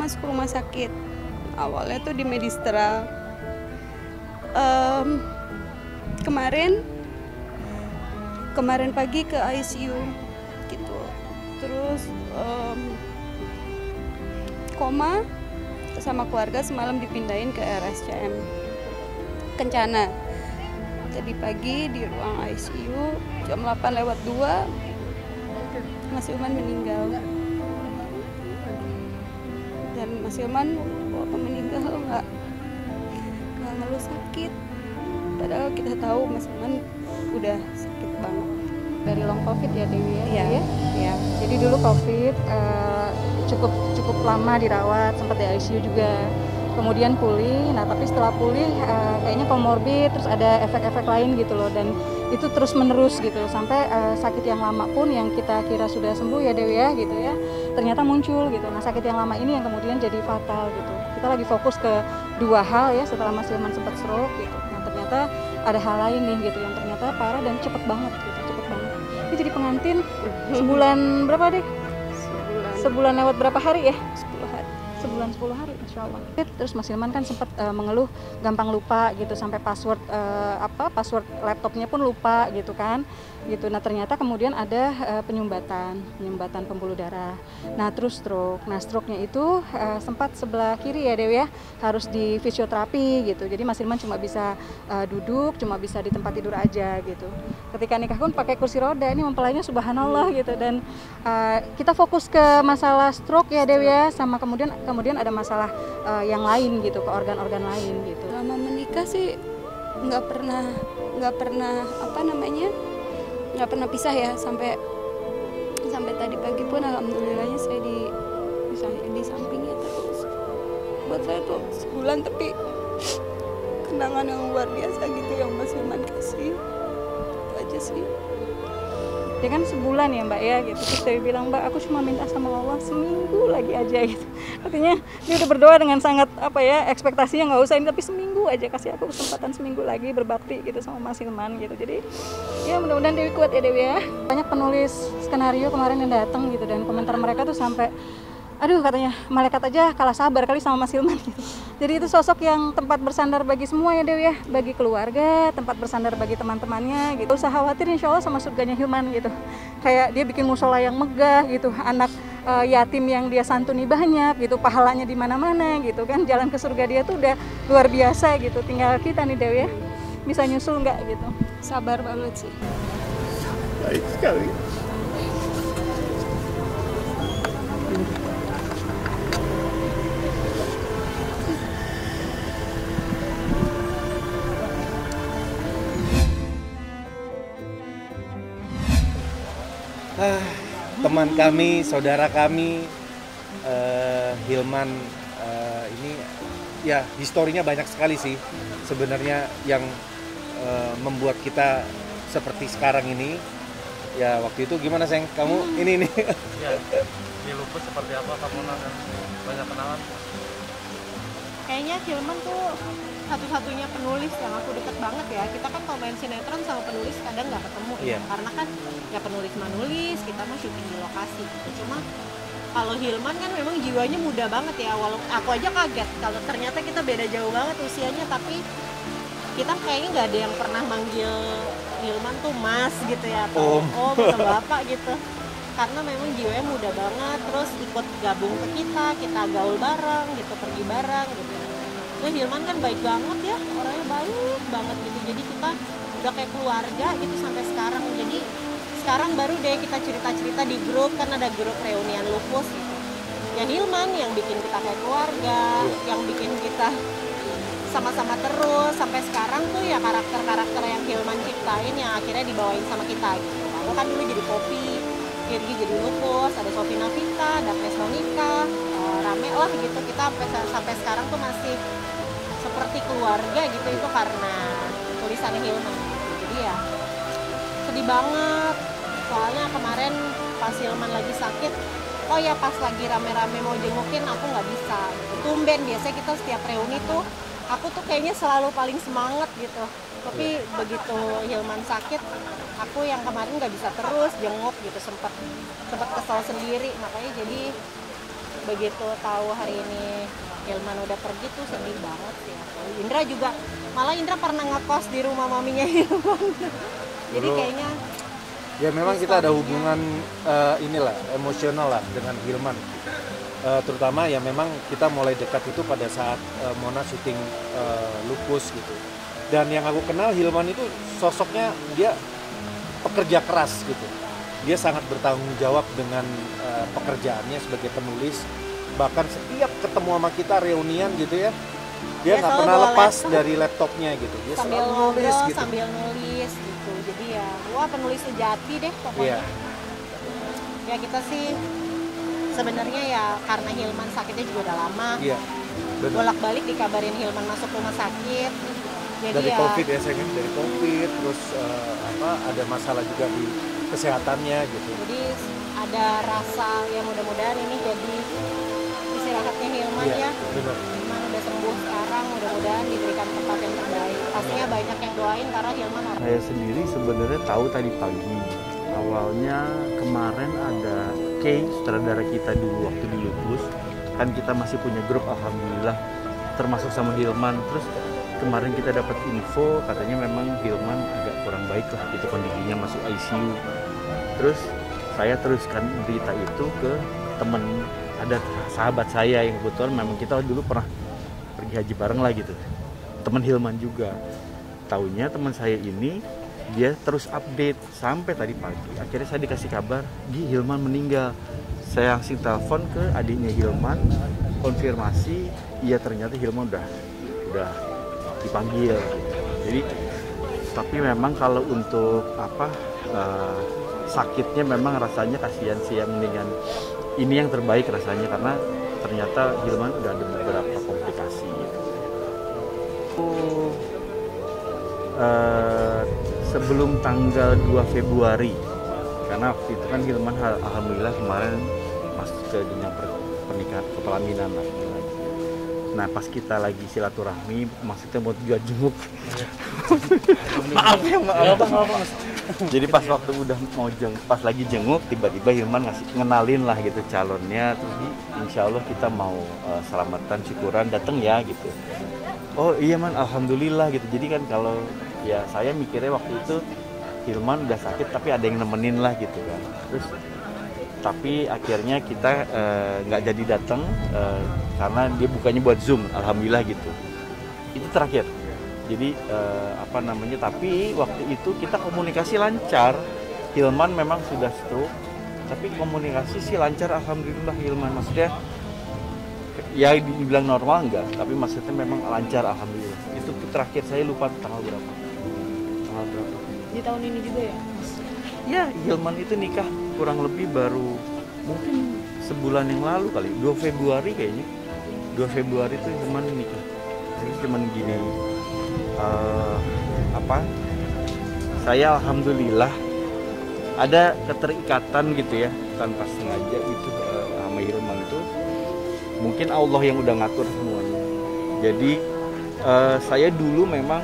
masuk rumah sakit. Awalnya tuh di Medistra. Kemarin pagi ke ICU gitu. Terus koma sama keluarga, semalam dipindahin ke RSCM Kencana. Tadi pagi di ruang ICU jam 8:02 Mas Hilman meninggal. Dan Mas Hilman waktu meninggal nggak ngeluh sakit. Padahal kita tahu Mas Hilman udah sakit banget. Dari long COVID ya Dewi ya? Iya. Ya. Jadi dulu COVID cukup lama dirawat, sempat di ICU juga. Kemudian pulih, nah tapi setelah pulih kayaknya komorbid, terus ada efek-efek lain gitu loh, dan itu terus menerus gitu loh, sampai sakit yang lama pun yang kita kira sudah sembuh ya Dewi ya gitu ya, ternyata muncul gitu. Nah sakit yang lama ini yang kemudian jadi fatal gitu. Kita lagi fokus ke dua hal ya setelah Mas Hilman sempat stroke gitu. Nah ternyata ada hal lain nih gitu yang ternyata parah dan cepet banget gitu, cepet banget. Ini jadi pengantin sebulan berapa deh? Sebulan lewat berapa hari ya? 10 hari. Sebulan 10 hari, insya Allah. Terus Mas Hilman kan sempat mengeluh gampang lupa gitu, sampai password laptopnya pun lupa gitu kan, gitu. Nah ternyata kemudian ada penyumbatan pembuluh darah. Nah terus stroke. Nah stroke-nya itu sempat sebelah kiri ya Dewi ya, harus di fisioterapi gitu. Jadi Mas Hilman cuma bisa duduk, cuma bisa di tempat tidur aja gitu. Ketika nikah pun pakai kursi roda, ini mempelainya subhanallah gitu. Dan kita fokus ke masalah stroke ya Dewi ya, sama kemudian ada masalah yang lain gitu, ke organ-organ lain gitu. Selama menikah sih nggak pernah pisah ya, sampai tadi pagi pun alhamdulillahnya saya di sampingnya terus. Buat saya tuh sebulan, tapi kenangan yang luar biasa gitu yang Mas Hilman kasih. Itu aja sih. Ya kan sebulan ya Mbak ya gitu. Terus Dewi bilang, Mbak aku cuma minta sama Allah seminggu lagi aja gitu. Artinya dia udah berdoa dengan sangat ekspektasinya nggak usah ini, tapi seminggu aja, kasih aku kesempatan seminggu lagi berbakti gitu sama Mas Hilman gitu. Jadi ya mudah-mudahan Dewi kuat ya Dewi ya. Banyak penulis skenario kemarin yang datang gitu, dan komentar mereka tuh sampai aduh katanya malaikat aja kalah sabar kali sama Mas Hilman gitu. Jadi itu sosok yang tempat bersandar bagi semua ya Dewi ya, bagi keluarga, tempat bersandar bagi teman-temannya gitu. Usah khawatir, insya Allah sama surganya Hilman gitu. Kayak dia bikin musola yang megah gitu, anak yatim yang dia santuni banyak gitu, pahalanya di mana-mana gitu kan. Jalan ke surga dia tuh udah luar biasa gitu. Tinggal kita nih Dewi ya, bisa nyusul nggak gitu. Sabar banget sih. Baik sekali. Teman kami, saudara kami, Hilman, ini ya historinya banyak sekali sih sebenarnya yang membuat kita seperti sekarang ini. Ya waktu itu gimana sayang, kamu ini Ya, di lupus seperti apa kamu dan banyak kenalan? Kayaknya Hilman tuh satu-satunya penulis yang aku deket banget ya. Kita kan kalau main sinetron sama penulis kadang nggak ketemu ya, karena kan ya penulis menulis, kita mah syuting di lokasi gitu. Cuma kalau Hilman kan memang jiwanya muda banget ya. Walaupun aku aja kaget kalau ternyata kita beda jauh banget usianya, tapi kita kayaknya nggak ada yang pernah manggil Hilman tuh Mas gitu ya, atau Om atau Bapak gitu. Karena memang jiwanya muda banget, terus ikut gabung ke kita gaul bareng gitu, pergi bareng gitu. Terus Hilman kan baik banget ya, orangnya baik banget gitu. Jadi kita udah kayak keluarga gitu sampai sekarang. Jadi sekarang baru deh kita cerita-cerita di grup, kan ada grup reunian lupus gitu. Ya Hilman yang bikin kita kayak keluarga, yang bikin kita sama-sama terus sampai sekarang tuh ya karakter-karakter yang Hilman ciptain yang akhirnya dibawain sama kita gitu. Aku kan dulu jadi Poppy, Virgi jadi lupus, ada Sophie Navita, ada Pres Monica, rame lah gitu. Kita sampai sekarang tuh masih seperti keluarga gitu, itu karena tulisannya Hilman gitu. Jadi ya sedih banget, soalnya kemarin pas Hilman lagi sakit, oh ya pas lagi rame-rame mau jengukin aku nggak bisa gitu. Tumben biasanya kita setiap reuni tuh aku tuh kayaknya selalu paling semangat gitu, tapi begitu Hilman sakit aku yang kemarin nggak bisa terus jenguk gitu, sempet kesel sendiri. Makanya jadi begitu tahu hari ini Hilman udah pergi tuh sedih banget sih aku. Indra juga, malah Indra pernah ngekos di rumah maminya Hilman. Jadi Dulu, kayaknya ya memang kita ada hubungan inilah emosional lah dengan Hilman. Terutama ya memang kita mulai dekat itu pada saat Mona syuting Lupus gitu. Dan yang aku kenal Hilman itu sosoknya dia pekerja keras gitu. Dia sangat bertanggung jawab dengan pekerjaannya sebagai penulis. Bahkan setiap ketemu sama kita reunian gitu ya, dia nggak pernah lepas dari laptopnya gitu. Dia sambil selalu ngobrol, nulis gitu. sambil nulis gitu. Jadi ya, wah penulis sejati deh pokoknya. Iya. Ya kita sih sebenarnya ya karena Hilman sakitnya juga udah lama. Iya. Benar. Bolak-balik dikabarin Hilman masuk rumah sakit. Jadi Dari ya, COVID ya sayang, dari COVID terus ada masalah juga di kesehatannya gitu. jadi ada rasa ya mudah-mudahan ini jadi istirahatnya Hilman ya. Benar. Hilman udah sembuh sekarang, mudah-mudahan diberikan tempat yang terbaik. Pastinya banyak yang doain karena Hilman orang. Saya sendiri sebenarnya tahu tadi pagi. Awalnya kemarin ada Kay, sutradara kita dulu waktu di Lupus. Kan kita masih punya grup, alhamdulillah, termasuk sama Hilman. Terus kemarin kita dapat info katanya memang Hilman agak kurang baik lah, gitu kondisinya, masuk ICU. Terus saya teruskan berita itu ke teman, ada sahabat saya yang kebetulan memang kita dulu pernah pergi haji bareng lah gitu, teman Hilman juga. Taunya teman saya ini dia terus update sampai tadi pagi. Akhirnya saya dikasih kabar, Hilman meninggal. Saya langsung telepon ke adiknya Hilman, konfirmasi, iya ternyata Hilman udah dipanggil. Jadi tapi memang kalau untuk sakitnya memang rasanya kasihan sih yang mendingan ini yang terbaik rasanya, karena ternyata Hilman udah ada beberapa komplikasi gitu. Sebelum tanggal 2 Februari, karena waktu itu kan Hilman alhamdulillah kemarin masuk ke jenjang pernikahan kepelaminan lah. Nah pas kita lagi silaturahmi, maksudnya mau juga jenguk. maaf. Jadi pas waktu udah mau pas lagi jenguk, tiba-tiba Hilman ngenalin lah gitu calonnya, terus insya Allah kita mau selamatan syukuran datang ya gitu. Oh iya man, alhamdulillah gitu. Jadi kan kalau ya saya mikirnya waktu itu Hilman udah sakit tapi ada yang nemenin lah gitu kan. Terus tapi akhirnya kita nggak jadi datang karena dia bukanya buat Zoom, alhamdulillah gitu. Itu terakhir. Jadi tapi waktu itu kita komunikasi lancar. Hilman memang sudah stroke, tapi komunikasi sih lancar, alhamdulillah. Hilman maksudnya ya dibilang normal enggak, tapi maksudnya memang lancar, alhamdulillah. Itu terakhir, saya lupa tanggal berapa. Di tahun ini juga ya? Ya, Hilman itu nikah kurang lebih baru mungkin sebulan yang lalu kali, 2 Februari kayaknya. 2 Februari itu Hilman nikah. Jadi cuman gini, saya alhamdulillah ada keterikatan gitu ya, tanpa sengaja gitu sama Hilman itu. Mungkin Allah yang udah ngatur semuanya. Jadi saya dulu memang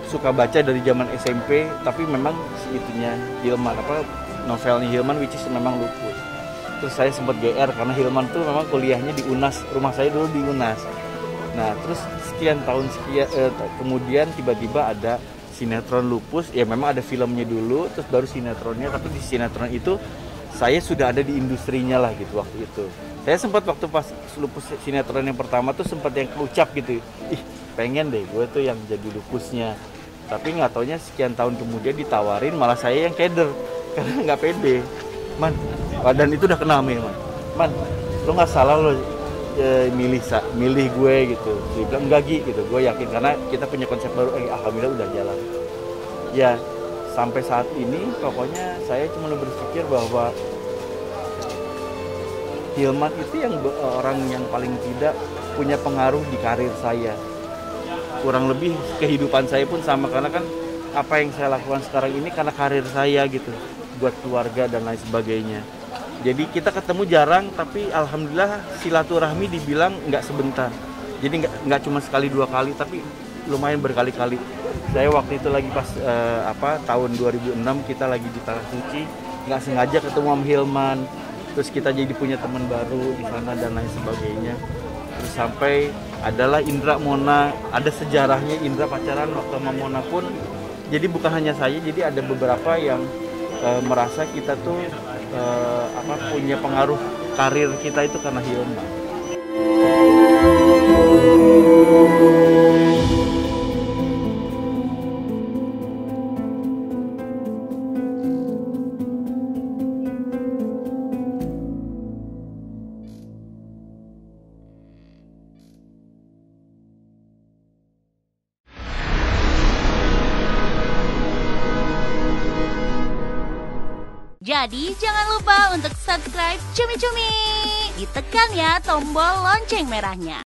suka baca dari zaman SMP, tapi memang itunya Hilman, novelnya Hilman which is memang Lupus. Terus saya sempat GR karena Hilman tuh memang kuliahnya di UNAS, rumah saya dulu di UNAS. Nah terus sekian tahun kemudian tiba-tiba ada sinetron Lupus, ya memang ada filmnya dulu, terus baru sinetronnya. Tapi di sinetron itu saya sudah ada di industrinya lah gitu waktu itu. Saya sempat waktu pas Lupus sinetron yang pertama tuh sempat yang ucap gitu, pengen deh gue tuh yang jadi Lupusnya. Tapi nggak taunya sekian tahun kemudian ditawarin malah saya yang keder karena nggak pede. Man, dan itu udah kenal nih man, lo nggak salah lo milih gue gitu. Dia bilang enggak gitu, gue yakin karena kita punya konsep baru. Alhamdulillah udah jalan. Ya sampai saat ini pokoknya saya cuma berpikir bahwa Hilman itu yang orang yang paling tidak punya pengaruh di karir saya. Kurang lebih kehidupan saya pun sama, karena kan apa yang saya lakukan sekarang ini karena karir saya gitu, buat keluarga dan lain sebagainya. Jadi kita ketemu jarang, tapi alhamdulillah silaturahmi dibilang nggak sebentar. Jadi nggak cuma sekali dua kali, tapi lumayan berkali-kali. Saya waktu itu lagi pas tahun 2006 kita lagi di Tanah Suci, nggak sengaja ketemu sama Hilman. terus kita jadi punya teman baru di sana dan lain sebagainya. Terus sampai adalah Indra Mona, ada sejarahnya Indra pacaran waktu sama Mona pun. Jadi bukan hanya saya, jadi ada beberapa yang merasa kita tuh punya pengaruh karir kita itu karena Hilman. Jadi jangan lupa untuk subscribe Cumi Cumi. Ditekan ya tombol lonceng merahnya.